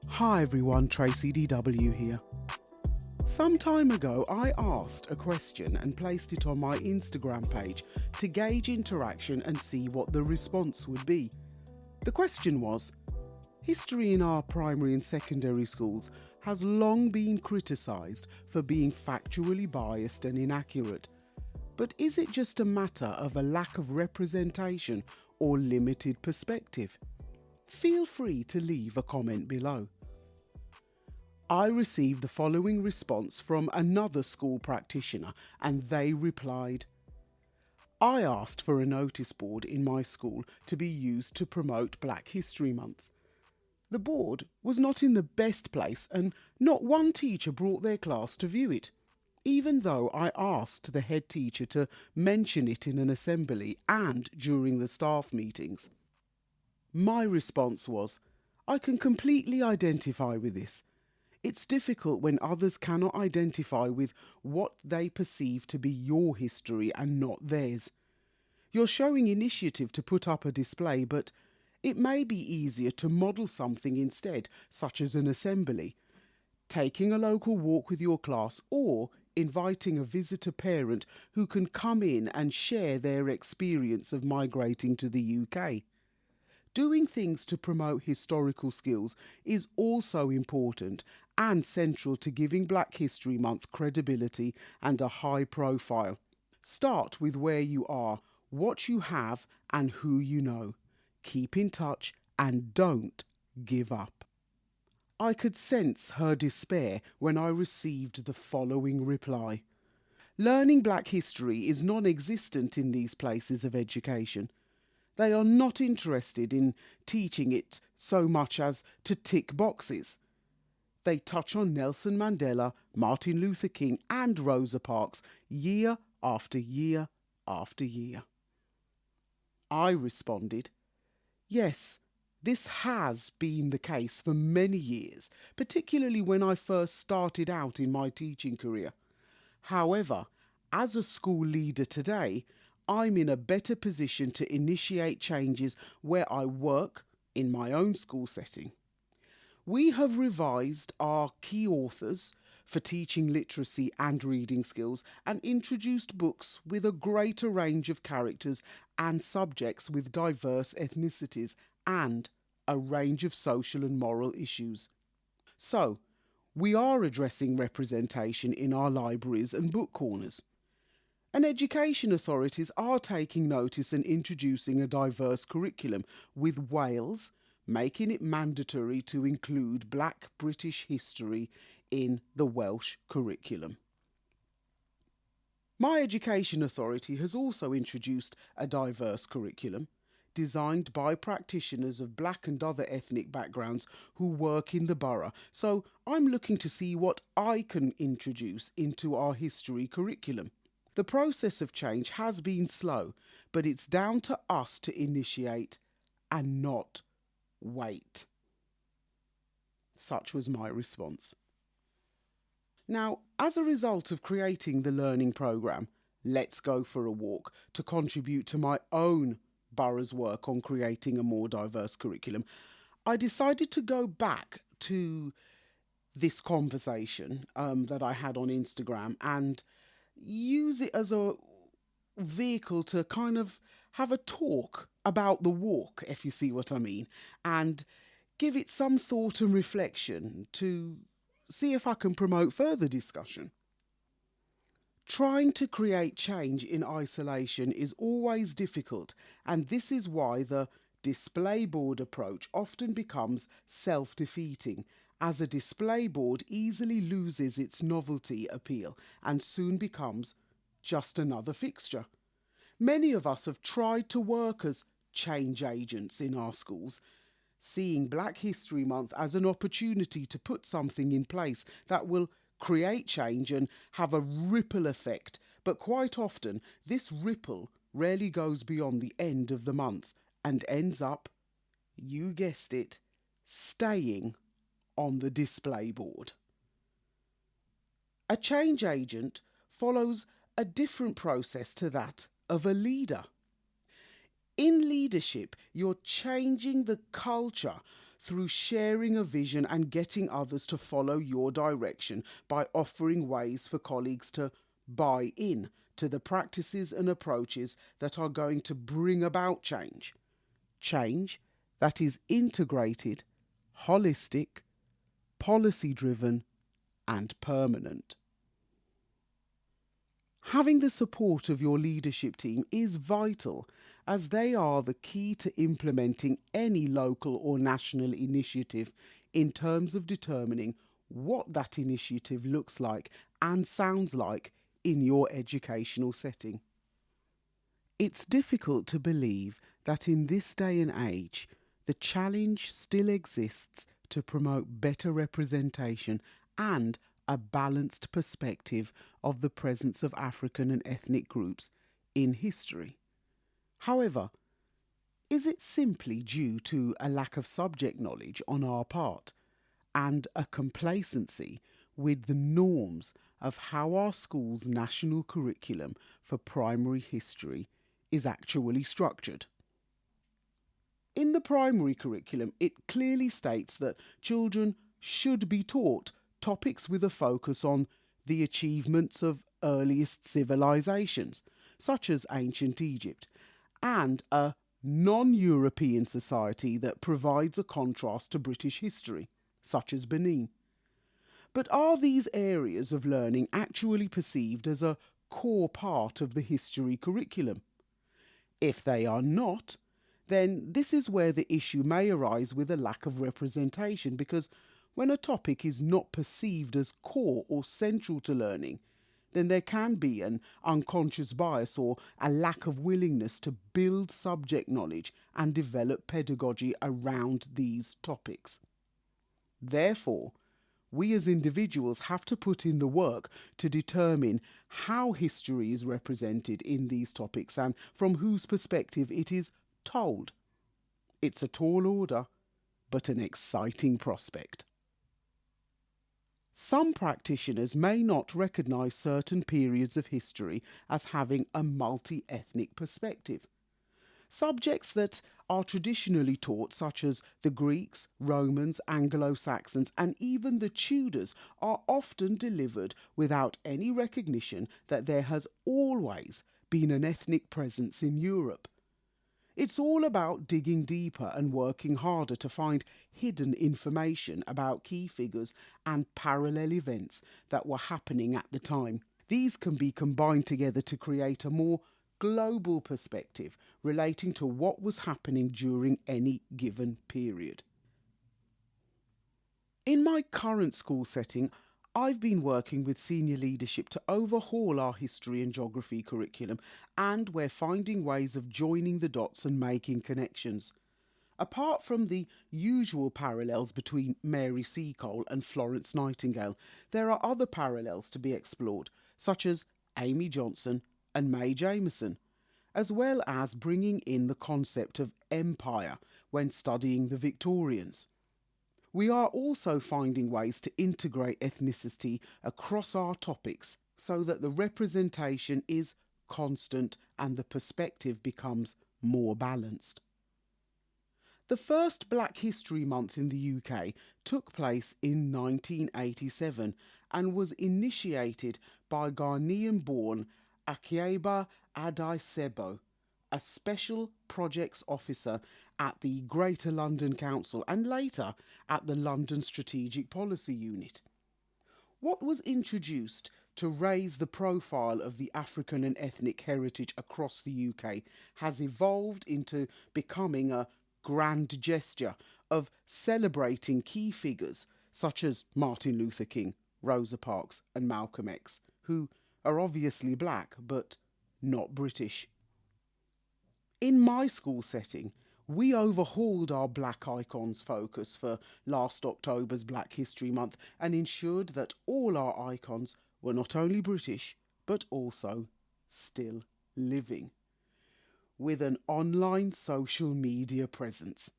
Hi everyone, Tracy DW here. Some time ago I asked a question and placed it on my Instagram page to gauge interaction and see what the response would be. The question was, history in our primary and secondary schools has long been criticised for being factually biased and inaccurate. But is it just a matter of a lack of representation or limited perspective? Feel free to leave a comment below. I received the following response from another school practitioner, and they replied, I asked for a notice board in my school to be used to promote Black History Month. The board was not in the best place and not one teacher brought their class to view it, even though I asked the head teacher to mention it in an assembly and during the staff meetings. My response was, I can completely identify with this. It's difficult when others cannot identify with what they perceive to be your history and not theirs. You're showing initiative to put up a display, but it may be easier to model something instead, such as an assembly, taking a local walk with your class, or inviting a visitor parent who can come in and share their experience of migrating to the UK. Doing things to promote historical skills is also important and central to giving Black History Month credibility and a high profile. Start with where you are, what you have and who you know. Keep in touch and don't give up. I could sense her despair when I received the following reply. Learning Black history is non-existent in these places of education. They are not interested in teaching it so much as to tick boxes. They touch on Nelson Mandela, Martin Luther King and Rosa Parks year after year after year. I responded, yes, this has been the case for many years, particularly when I first started out in my teaching career. However, as a school leader today, I'm in a better position to initiate changes where I work in my own school setting. We have revised our key authors for teaching literacy and reading skills and introduced books with a greater range of characters and subjects with diverse ethnicities and a range of social and moral issues. So, we are addressing representation in our libraries and book corners. And education authorities are taking notice and introducing a diverse curriculum, with Wales making it mandatory to include Black British history in the Welsh curriculum. My education authority has also introduced a diverse curriculum designed by practitioners of Black and other ethnic backgrounds who work in the borough, so I'm looking to see what I can introduce into our history curriculum. The process of change has been slow, but it's down to us to initiate and not wait. Such was my response. Now, as a result of creating the learning programme, Let's Go for a Walk, to contribute to my own borough's work on creating a more diverse curriculum, I decided to go back to this conversation that I had on Instagram and use it as a vehicle to kind of have a talk about the walk, if you see what I mean, and give it some thought and reflection to see if I can promote further discussion. Trying to create change in isolation is always difficult, and this is why the display board approach often becomes self-defeating, as a display board easily loses its novelty appeal and soon becomes just another fixture. Many of us have tried to work as change agents in our schools, seeing Black History Month as an opportunity to put something in place that will create change and have a ripple effect, but quite often this ripple rarely goes beyond the end of the month and ends up, you guessed it, staying on the display board. A change agent follows a different process to that of a leader. In leadership, you're changing the culture through sharing a vision and getting others to follow your direction by offering ways for colleagues to buy in to the practices and approaches that are going to bring about change. Change that is integrated, holistic, policy driven, and permanent. Having the support of your leadership team is vital, as they are the key to implementing any local or national initiative in terms of determining what that initiative looks like and sounds like in your educational setting. It's difficult to believe that in this day and age, the challenge still exists to promote better representation and a balanced perspective of the presence of African and ethnic groups in history. However, is it simply due to a lack of subject knowledge on our part and a complacency with the norms of how our school's national curriculum for primary history is actually structured? In the primary curriculum, it clearly states that children should be taught topics with a focus on the achievements of earliest civilizations, such as ancient Egypt, and a non-European society that provides a contrast to British history, such as Benin. But are these areas of learning actually perceived as a core part of the history curriculum? If they are not, then this is where the issue may arise with a lack of representation, because when a topic is not perceived as core or central to learning, then there can be an unconscious bias or a lack of willingness to build subject knowledge and develop pedagogy around these topics. Therefore, we as individuals have to put in the work to determine how history is represented in these topics and from whose perspective it is told. It's a tall order, but an exciting prospect. Some practitioners may not recognise certain periods of history as having a multi-ethnic perspective. Subjects that are traditionally taught, such as the Greeks, Romans, Anglo-Saxons, and even the Tudors, are often delivered without any recognition that there has always been an ethnic presence in Europe. It's all about digging deeper and working harder to find hidden information about key figures and parallel events that were happening at the time. These can be combined together to create a more global perspective relating to what was happening during any given period. In my current school setting, I've been working with senior leadership to overhaul our history and geography curriculum, and we're finding ways of joining the dots and making connections. Apart from the usual parallels between Mary Seacole and Florence Nightingale, there are other parallels to be explored, such as Amy Johnson and Mae Jameson, as well as bringing in the concept of empire when studying the Victorians. We are also finding ways to integrate ethnicity across our topics so that the representation is constant and the perspective becomes more balanced. The first Black History Month in the UK took place in 1987 and was initiated by Ghanaian-born Akieba Adai-Sebo, a Special Projects Officer at the Greater London Council and later at the London Strategic Policy Unit. What was introduced to raise the profile of the African and ethnic heritage across the UK has evolved into becoming a grand gesture of celebrating key figures such as Martin Luther King, Rosa Parks and Malcolm X, who are obviously black but not British. In my school setting, we overhauled our Black Icons focus for last October's Black History Month and ensured that all our icons were not only British, but also still living, with an online social media presence.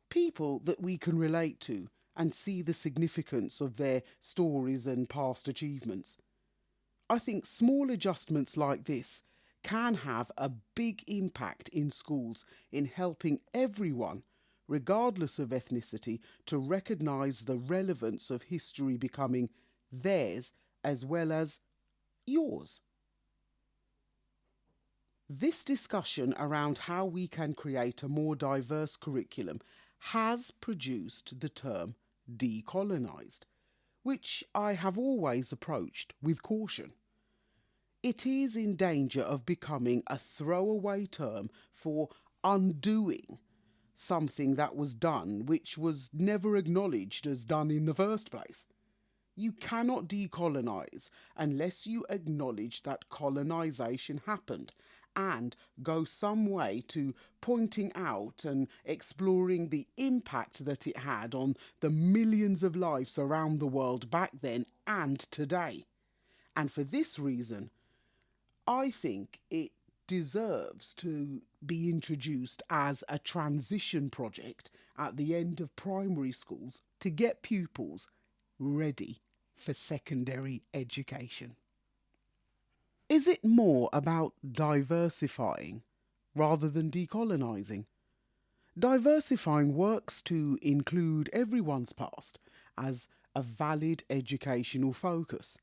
People that we can relate to and see the significance of their stories and past achievements. I think small adjustments like this can have a big impact in schools in helping everyone regardless of ethnicity, to recognise the relevance of history becoming theirs as well as yours. This discussion around how we can create a more diverse curriculum has produced the term decolonised, which I have always approached with caution. It is in danger of becoming a throwaway term for undoing something that was done which was never acknowledged as done in the first place. You cannot decolonise unless you acknowledge that colonisation happened and go some way to pointing out and exploring the impact that it had on the millions of lives around the world back then and today. And for this reason, I think it deserves to be introduced as a transition project at the end of primary schools to get pupils ready for secondary education. Is it more about diversifying rather than decolonising? Diversifying works to include everyone's past as a valid educational focus,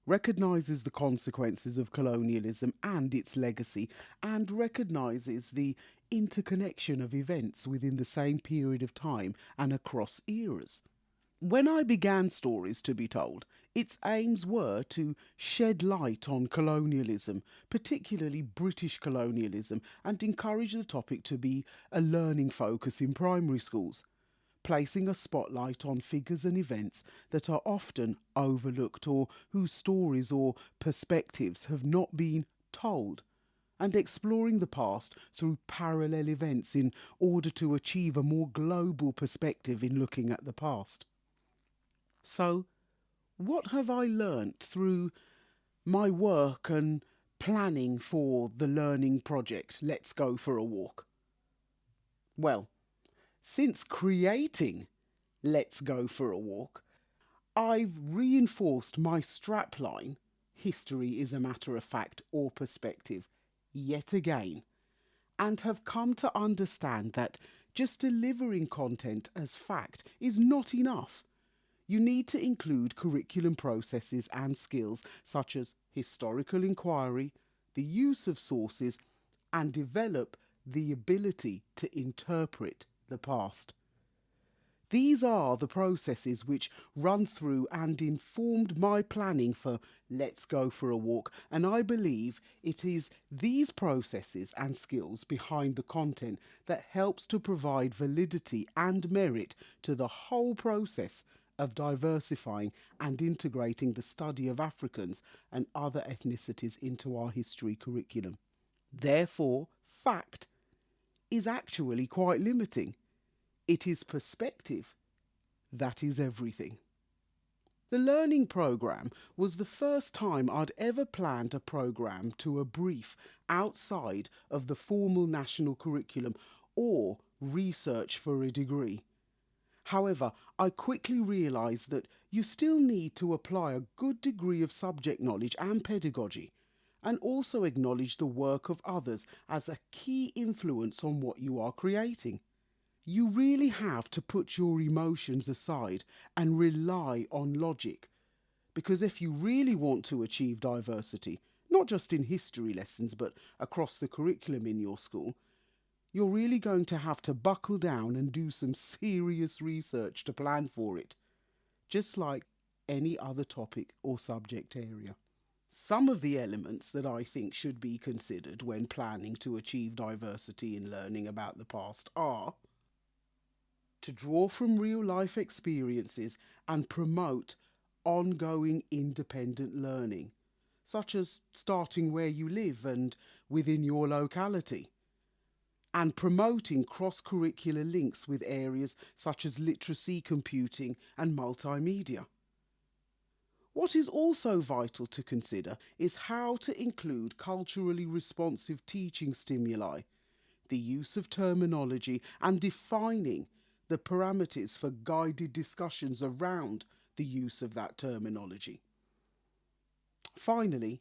recognises the consequences of colonialism and its legacy, and recognises the interconnection of events within the same period of time and across eras. When I began Stories to be Told, its aims were to shed light on colonialism, particularly British colonialism, and encourage the topic to be a learning focus in primary schools, placing a spotlight on figures and events that are often overlooked or whose stories or perspectives have not been told, and exploring the past through parallel events in order to achieve a more global perspective in looking at the past. So, what have I learnt through my work and planning for the learning project Let's Go for a Walk? Well, since creating Let's Go for a Walk, I've reinforced my strapline, history is a matter of fact or perspective, yet again, and have come to understand that just delivering content as fact is not enough. You need to include curriculum processes and skills such as historical inquiry, the use of sources, and develop the ability to interpret the past. These are the processes which run through and informed my planning for Let's Go for a Walk, and I believe it is these processes and skills behind the content that helps to provide validity and merit to the whole process of diversifying and integrating the study of Africans and other ethnicities into our history curriculum. Therefore, fact is actually quite limiting. It is perspective that is everything. The learning programme was the first time I'd ever planned a programme to a brief outside of the formal national curriculum or research for a degree. However, I quickly realised that you still need to apply a good degree of subject knowledge and pedagogy, and also acknowledge the work of others as a key influence on what you are creating. You really have to put your emotions aside and rely on logic, because if you really want to achieve diversity, not just in history lessons but across the curriculum in your school, you're really going to have to buckle down and do some serious research to plan for it, just like any other topic or subject area. Some of the elements that I think should be considered when planning to achieve diversity in learning about the past are to draw from real life experiences and promote ongoing independent learning, such as starting where you live and within your locality, and promoting cross-curricular links with areas such as literacy, computing and multimedia. What is also vital to consider is how to include culturally responsive teaching stimuli, the use of terminology and defining the parameters for guided discussions around the use of that terminology. Finally,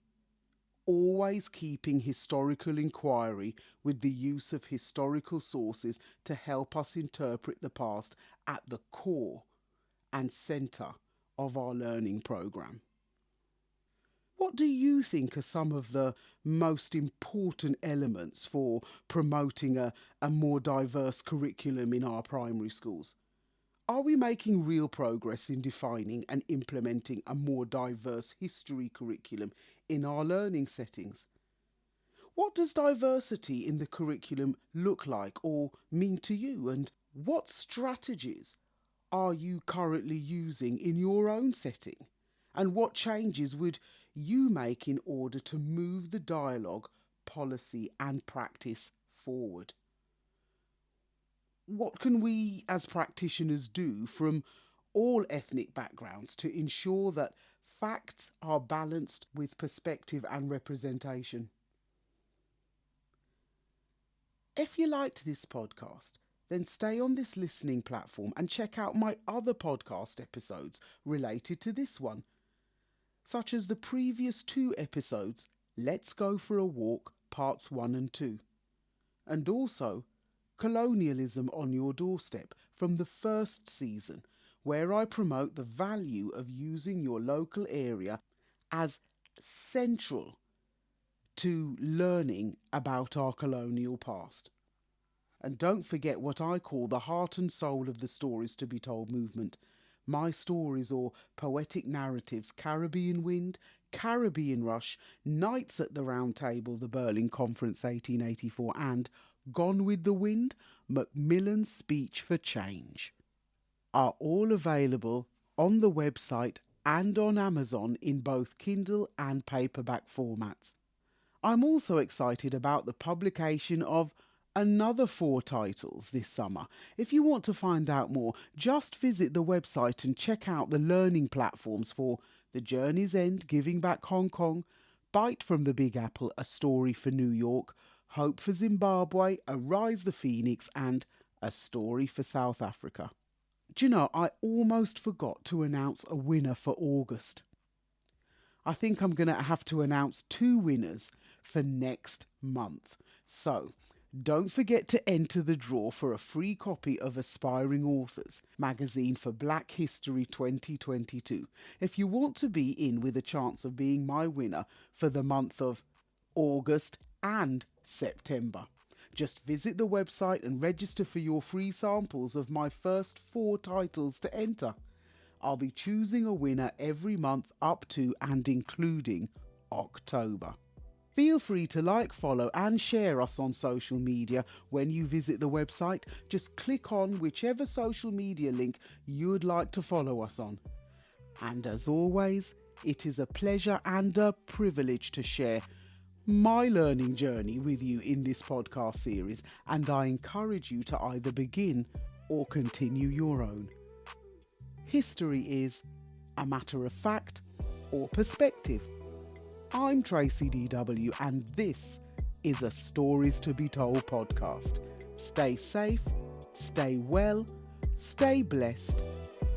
always keeping historical inquiry with the use of historical sources to help us interpret the past at the core and centre of our learning programme. What do you think are some of the most important elements for promoting a more diverse curriculum in our primary schools? Are we making real progress in defining and implementing a more diverse history curriculum in our learning settings? What does diversity in the curriculum look like or mean to you, and what strategies are you currently using in your own setting? And what changes would you make in order to move the dialogue, policy and practice forward? What can we as practitioners do from all ethnic backgrounds to ensure that facts are balanced with perspective and representation? If you liked this podcast, then stay on this listening platform and check out my other podcast episodes related to this one, such as the previous 2 episodes, Let's Go for a Walk, parts 1 and 2, and also Colonialism on Your Doorstep from the first season, where I promote the value of using your local area as central to learning about our colonial past. And don't forget what I call the heart and soul of the Stories to Be Told movement. My stories, or poetic narratives, Caribbean Wind, Caribbean Rush, Nights at the Round Table, the Berlin Conference 1884, and Gone with the Wind, Macmillan's Speech for Change, are all available on the website and on Amazon in both Kindle and paperback formats. I'm also excited about the publication of another 4 titles this summer. If you want to find out more, just visit the website and check out the learning platforms for The Journey's End, Giving Back Hong Kong, Bite from the Big Apple, A Story for New York, Hope for Zimbabwe, Arise the Phoenix, and A Story for South Africa. Do you know, I almost forgot to announce a winner for August. I think I'm going to have to announce 2 winners for next month. So, don't forget to enter the draw for a free copy of Aspiring Authors magazine for Black History 2022 if you want to be in with a chance of being my winner for the month of August and September. Just visit the website and register for your free samples of my first 4 titles to enter. I'll be choosing a winner every month up to and including October. Feel free to like, follow and share us on social media when you visit the website. Just click on whichever social media link you'd like to follow us on. And as always, it is a pleasure and a privilege to share my learning journey with you in this podcast series, and I encourage you to either begin or continue your own. History is a matter of fact or perspective. I'm Tracy DW, and this is a Stories to Be Told podcast. Stay safe, stay well, stay blessed.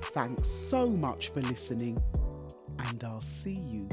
Thanks so much for listening, and I'll see you